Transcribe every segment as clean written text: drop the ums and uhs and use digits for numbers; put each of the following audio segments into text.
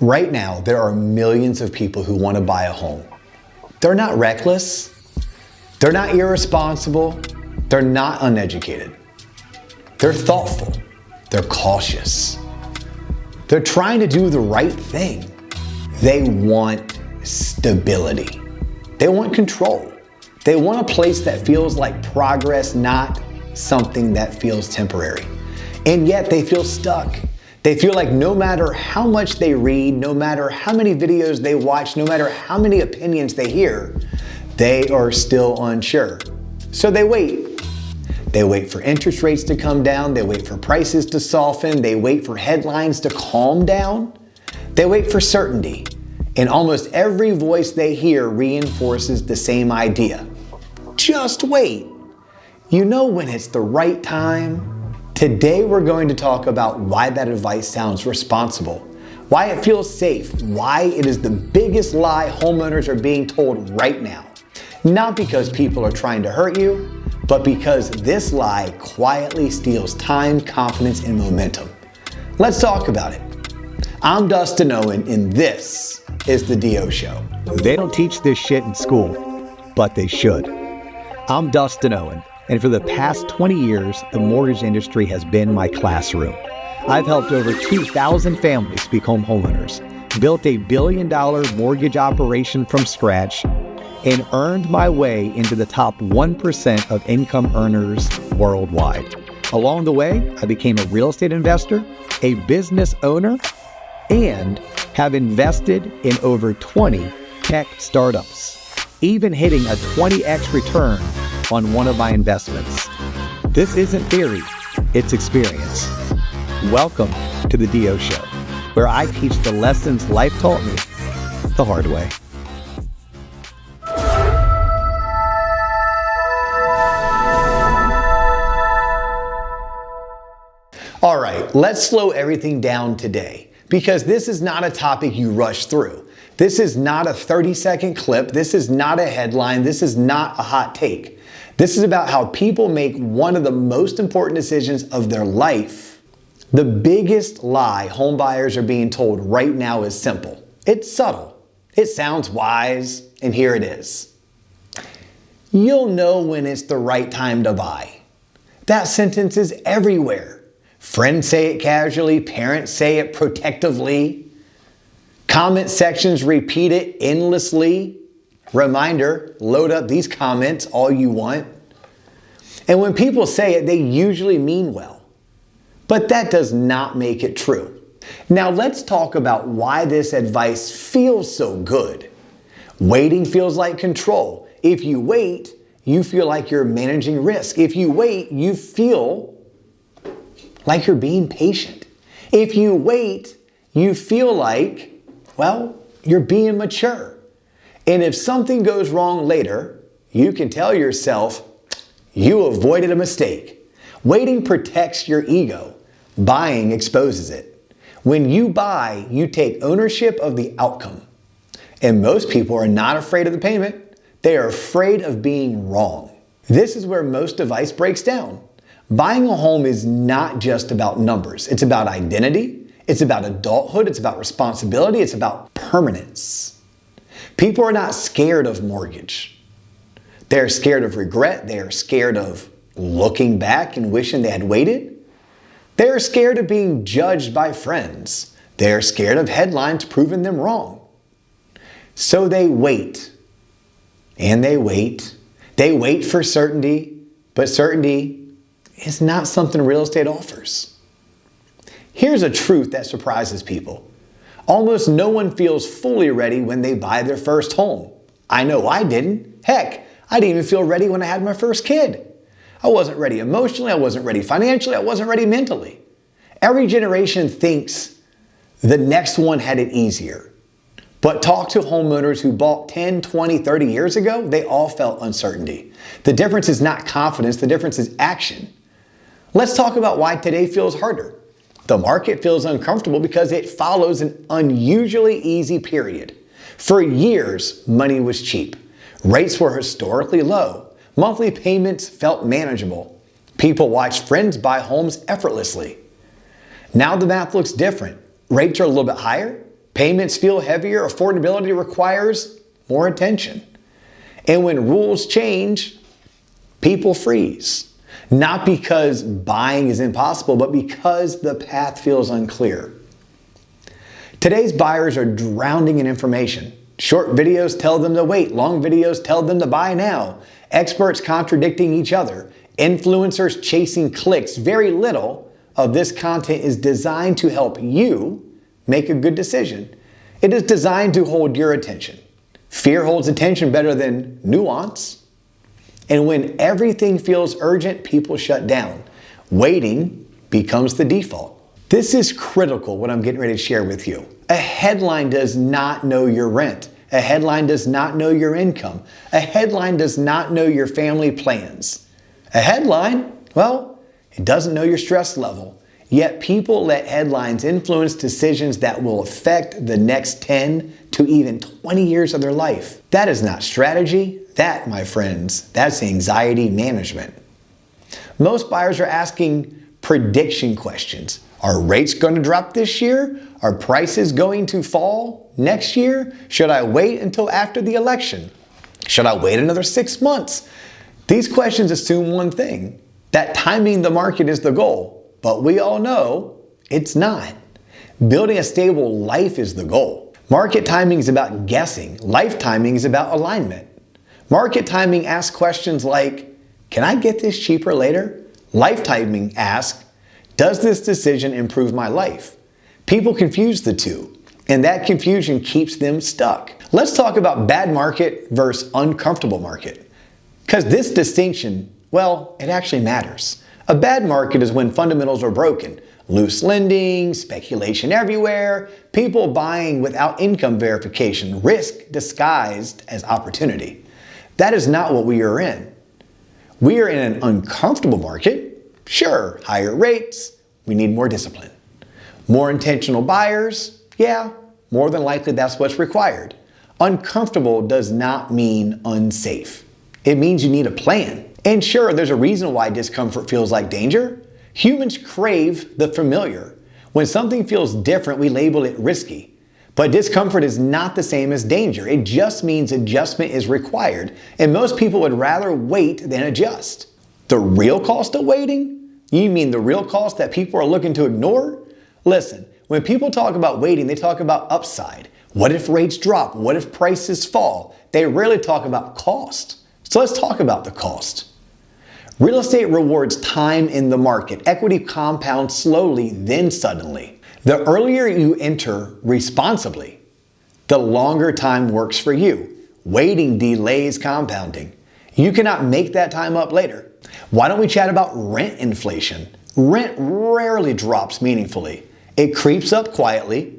Right now, there are millions of people who want to buy a home. They're not reckless. They're not irresponsible. They're not uneducated. They're thoughtful. They're cautious. They're trying to do the right thing. They want stability. They want control. They want a place that feels like progress, not something that feels temporary. And yet they feel stuck. They feel like no matter how much they read, no matter how many videos they watch, no matter how many opinions they hear, they are still unsure. So they wait. They wait for interest rates to come down. They wait for prices to soften. They wait for headlines to calm down. They wait for certainty. And almost every voice they hear reinforces the same idea. Just wait. You know when it's the right time. Today we're going to talk about why that advice sounds responsible, why it feels safe, why it is the biggest lie homeowners are being told right now. Not because people are trying to hurt you, but because this lie quietly steals time, confidence, and momentum. Let's talk about it. I'm Dustin Owen, and this is The D.O. Show. They don't teach this shit in school, but they should. I'm Dustin Owen. And for the past 20 years, the mortgage industry has been my classroom. I've helped over 2,000 families become homeowners, built a $1 billion mortgage operation from scratch, and earned my way into the top 1% of income earners worldwide. Along the way, I became a real estate investor, a business owner, and have invested in over 20 tech startups, even hitting a 20x return on one of my investments. This isn't theory, it's experience. Welcome to The D.O. Show, where I teach the lessons life taught me the hard way. All right, let's slow everything down today, because this is not a topic you rush through. This is not a 30-second clip. This is not a headline. This is not a hot take. This is about how people make one of the most important decisions of their life. The biggest lie homebuyers are being told right now is simple. It's subtle. It sounds wise, and here it is. You'll know when it's the right time to buy. That sentence is everywhere. Friends say it casually, parents say it protectively. Comment sections repeat it endlessly. Reminder, load up these comments all you want. And when people say it, they usually mean well. But that does not make it true. Now let's talk about why this advice feels so good. Waiting feels like control. If you wait, you feel like you're managing risk. If you wait, you feel like you're being patient. If you wait, you feel like, well, you're being mature. And if something goes wrong later, you can tell yourself, you avoided a mistake. Waiting protects your ego. Buying exposes it. When you buy, you take ownership of the outcome. And most people are not afraid of the payment. They are afraid of being wrong. This is where most advice breaks down. Buying a home is not just about numbers. It's about identity. It's about adulthood. It's about responsibility. It's about permanence. People are not scared of mortgage. They're scared of regret. They are scared of looking back and wishing they had waited. They're scared of being judged by friends. They're scared of headlines proving them wrong. So they wait. And they wait. They wait for certainty, but certainty is not something real estate offers. Here's a truth that surprises people. Almost no one feels fully ready when they buy their first home. I know I didn't. Heck, I didn't even feel ready when I had my first kid. I wasn't ready emotionally, I wasn't ready financially, I wasn't ready mentally. Every generation thinks the next one had it easier. But talk to homeowners who bought 10, 20, 30 years ago, they all felt uncertainty. The difference is not confidence, the difference is action. Let's talk about why today feels harder. The market feels uncomfortable because it follows an unusually easy period. For years, money was cheap. Rates were historically low. Monthly payments felt manageable. People watched friends buy homes effortlessly. Now the math looks different. Rates are a little bit higher. payments feel heavier, affordability requires more attention. And when rules change, people freeze. Not because buying is impossible, but because the path feels unclear. Today's buyers are drowning in information. Short videos tell them to wait. Long videos tell them to buy now. Experts contradicting each other. Influencers chasing clicks. Very little of this content is designed to help you make a good decision. It is designed to hold your attention. Fear holds attention better than nuance. And when everything feels urgent, people shut down. Waiting becomes the default. This is critical, what I'm getting ready to share with you. A headline does not know your rent. A headline does not know your income. A headline does not know your family plans. A headline, well, it doesn't know your stress level. Yet people let headlines influence decisions that will affect the next 10 to even 20 years of their life. That is not strategy. That, my friends, that's anxiety management. Most buyers are asking prediction questions. Are rates going to drop this year? Are prices going to fall next year? Should I wait until after the election? Should I wait another 6 months? These questions assume one thing, that timing the market is the goal. But we all know it's not. Building a stable life is the goal. Market timing is about guessing. Life timing is about alignment. Market timing asks questions like, can I get this cheaper later? Life timing asks, does this decision improve my life? People confuse the two, and that confusion keeps them stuck. Let's talk about bad market versus uncomfortable market. Because this distinction, well, it actually matters. A bad market is when fundamentals are broken. Loose lending, speculation everywhere, people buying without income verification, risk disguised as opportunity. That is not what we are in. We are in an uncomfortable market. Sure, higher rates, we need more discipline. More intentional buyers, yeah, more than likely that's what's required. Uncomfortable does not mean unsafe. It means you need a plan. And sure, there's a reason why discomfort feels like danger. Humans crave the familiar. When something feels different, we label it risky. But discomfort is not the same as danger. It just means adjustment is required, and most people would rather wait than adjust. The real cost of waiting? You mean the real cost that people are looking to ignore? Listen, when people talk about waiting, they talk about upside. What if rates drop? What if prices fall? They rarely talk about cost. So let's talk about the cost. Real estate rewards time in the market. Equity compounds slowly, then suddenly. The earlier you enter responsibly, the longer time works for you. Waiting delays compounding. You cannot make that time up later. Why don't we chat about rent inflation? Rent rarely drops meaningfully. It creeps up quietly,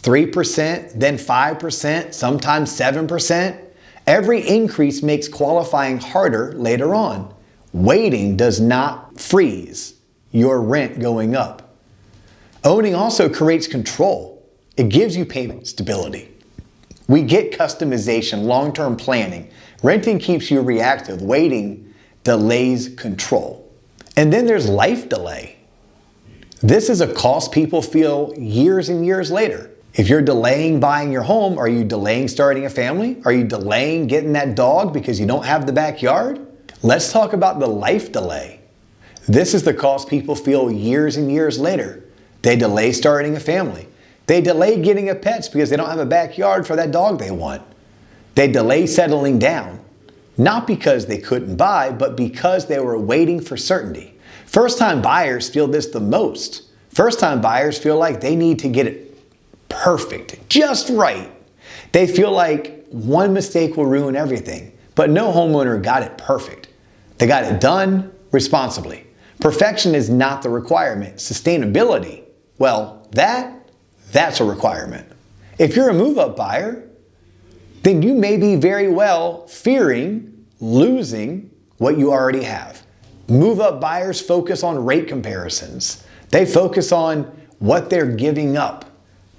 3%, then 5%, sometimes 7%. Every increase makes qualifying harder later on. Waiting does not freeze your rent going up. Owning also creates control. It gives you payment stability. We get customization, long-term planning. Renting keeps you reactive. Waiting delays control. And then there's life delay. This is a cost people feel years and years later. If you're delaying buying your home, are you delaying starting a family? Are you delaying getting that dog because you don't have the backyard? Let's talk about the life delay. This is the cost people feel years and years later. They delay starting a family. They delay getting a pet because they don't have a backyard for that dog they want. They delay settling down, not because they couldn't buy, but because they were waiting for certainty. First-time buyers feel this the most. First-time buyers feel like they need to get it perfect, just right. They feel like one mistake will ruin everything, but no homeowner got it perfect. They got it done responsibly. Perfection is not the requirement. Sustainability, well, that's a requirement. If you're a move-up buyer, then you may be very well fearing losing what you already have. Move-up buyers focus on rate comparisons. They focus on what they're giving up,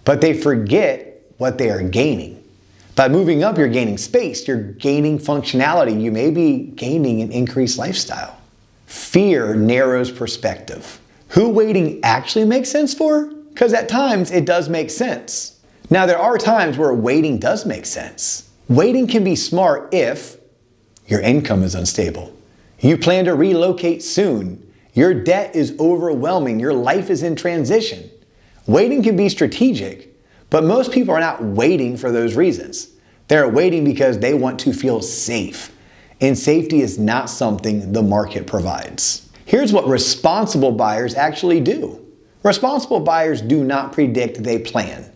but they forget what they are gaining. By moving up, you're gaining space, you're gaining functionality, you may be gaining an increased lifestyle. Fear narrows perspective. Who waiting actually makes sense for? Because at times it does make sense. Now, there are times where waiting does make sense. Waiting can be smart if your income is unstable, you plan to relocate soon, your debt is overwhelming, your life is in transition. Waiting can be strategic, but most people are not waiting for those reasons. They're waiting because they want to feel safe, and safety is not something the market provides. Here's what responsible buyers actually do. Responsible buyers do not predict, they plan.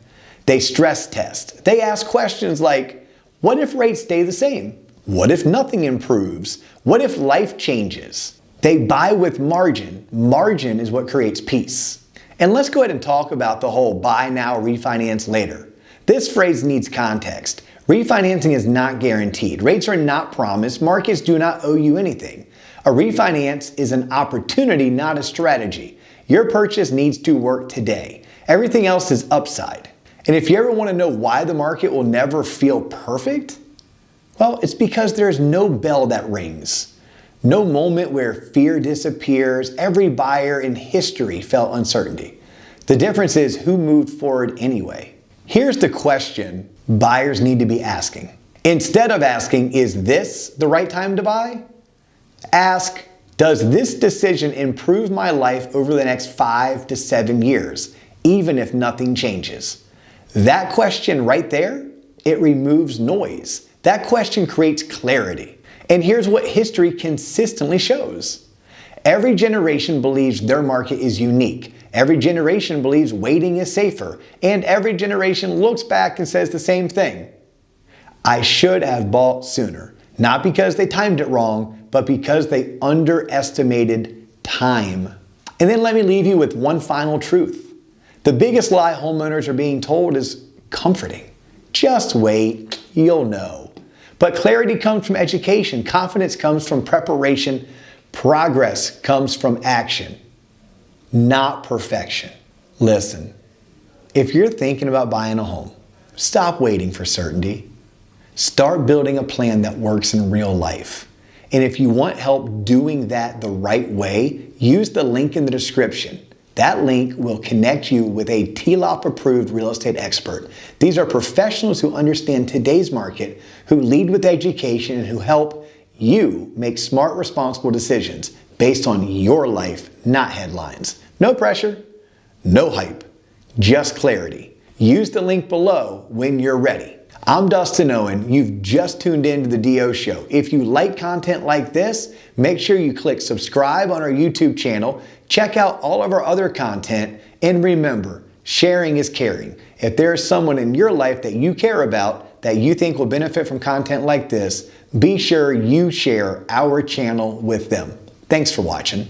They stress test. They ask questions like, what if rates stay the same? What if nothing improves? What if life changes? They buy with margin. Margin is what creates peace. And let's go ahead and talk about the whole buy now, refinance later. This phrase needs context. Refinancing is not guaranteed. Rates are not promised. Markets do not owe you anything. A refinance is an opportunity, not a strategy. Your purchase needs to work today. Everything else is upside. And if you ever want to know why the market will never feel perfect, well, it's because there's no bell that rings. No moment where fear disappears. Every buyer in history felt uncertainty. The difference is who moved forward anyway. Here's the question buyers need to be asking. Instead of asking, is this the right time to buy? Ask, does this decision improve my life over the next 5 to 7 years, even if nothing changes? That question right there, it removes noise. That question creates clarity. And here's what history consistently shows. Every generation believes their market is unique. Every generation believes waiting is safer. And every generation looks back and says the same thing. I should have bought sooner. Not because they timed it wrong, but because they underestimated time. And then let me leave you with one final truth. The biggest lie homeowners are being told is comforting. Just wait, you'll know. But clarity comes from education, confidence comes from preparation, progress comes from action, not perfection. Listen, if you're thinking about buying a home, stop waiting for certainty. Start building a plan that works in real life. And if you want help doing that the right way, use the link in the description. That link will connect you with a TLOP-approved real estate expert. These are professionals who understand today's market, who lead with education, and who help you make smart, responsible decisions based on your life, not headlines. No pressure, no hype, just clarity. Use the link below when you're ready. I'm Dustin Owen. You've just tuned in to the DO Show. If you like content like this, make sure you click subscribe on our YouTube channel, check out all of our other content, and remember, sharing is caring. If there is someone in your life that you care about that you think will benefit from content like this, be sure you share our channel with them. Thanks for watching.